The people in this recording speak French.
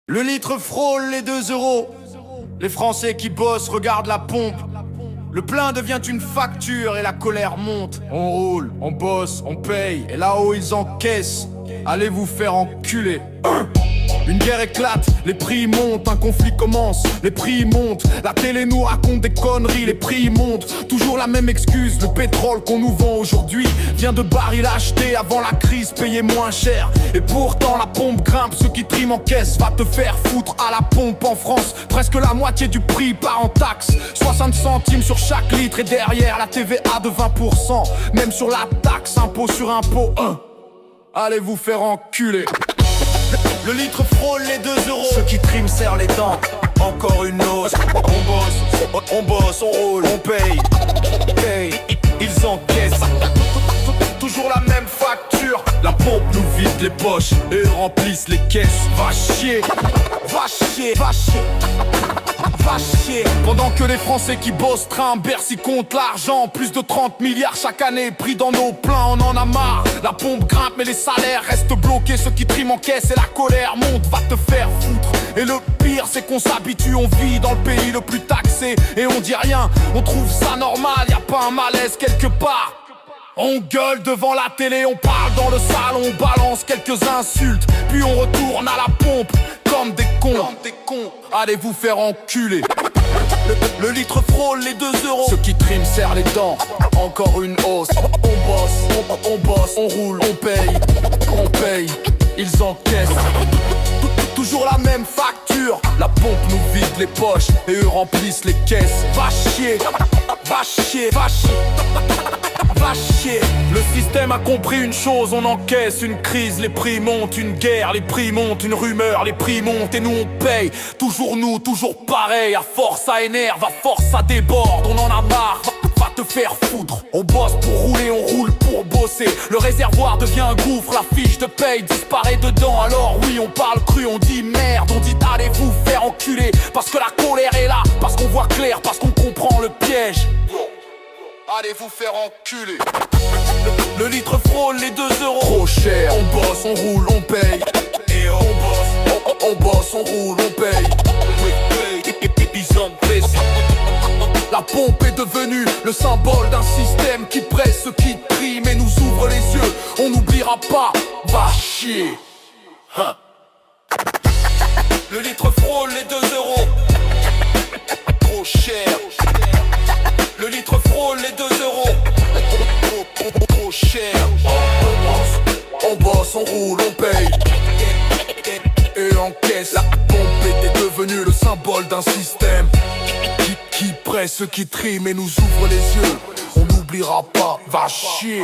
Le litre frôle les 2 euros. Les Français qui bossent regardent la pompe. Le plein devient une facture et la colère monte. On roule, on bosse, on paye, et là-haut ils encaissent. Allez vous faire enculer. Une guerre éclate, les prix montent, un conflit commence, les prix montent. La télé nous raconte des conneries, les prix montent. Toujours la même excuse, le pétrole qu'on nous vend aujourd'hui vient de barils achetés avant la crise, payé moins cher. Et pourtant la pompe grimpe, ceux qui triment en caisse. Va te faire foutre à la pompe en France. Presque la moitié du prix part en taxe, 60 centimes sur chaque litre. Et derrière la TVA de 20%, même sur la taxe, impôt sur impôt. Allez vous faire enculer. Le litre frôle les 2 euros. Ceux qui triment serrent les dents. Encore une hausse. On bosse, on roule, on paye. Ils encaissent. Toujours la même facture. La pompe nous vide les poches et remplissent les caisses. Va chier, va chier, va chier. Va chier. Pendant que les Français qui bossent trimbent, Bercy compte l'argent. Plus de 30 milliards chaque année pris dans nos pleins, on en a marre. La pompe grimpe mais les salaires restent bloqués. Ceux qui triment en caisse et la colère monte. Va te faire foutre. Et le pire c'est qu'on s'habitue, on vit dans le pays le plus taxé. Et on dit rien, on trouve ça normal. Y a pas un malaise quelque part. On gueule devant la télé, on parle dans le salon, on balance quelques insultes. Puis on retourne à la pompe comme des cons. Allez vous faire enculer. Le litre frôle les 2 euros. Ceux qui triment serrent les dents. Encore une hausse. On bosse, on roule, on paye. Ils encaissent. Toujours la même facture. La pompe nous vide les poches et eux remplissent les caisses. Va chier, va chier, va chier. Va chier. Le système a compris une chose, on encaisse une crise, les prix montent, une guerre, les prix montent, une rumeur, les prix montent et nous on paye. Toujours nous, toujours pareil, à force ça énerve, à force ça déborde, on en a marre, va te faire foutre. On bosse pour rouler, on roule pour bosser. Le réservoir devient un gouffre, la fiche de paye disparaît dedans. Alors oui, on parle cru, on dit merde, on dit allez vous faire enculer. Parce que la colère est là, parce qu'on voit clair, parce qu'on comprend le piège. Allez vous faire enculer. Le litre frôle les 2 euros. Trop cher. On bosse, on roule, on paye. Et on bosse, on roule, on paye. Ils encaissent. La pompe est devenue le symbole d'un système qui presse ceux qui triment et nous ouvre les yeux. On n'oubliera pas, va chier. Le litre frôle les 2 euros. Trop cher. Le litre frôle les 2 euros. Trop cher. On bosse, on roule, on paye. Et encaisse. La pompe était devenue le symbole d'un système qui presse ceux qui triment et nous ouvre les yeux. On n'oubliera pas, va chier.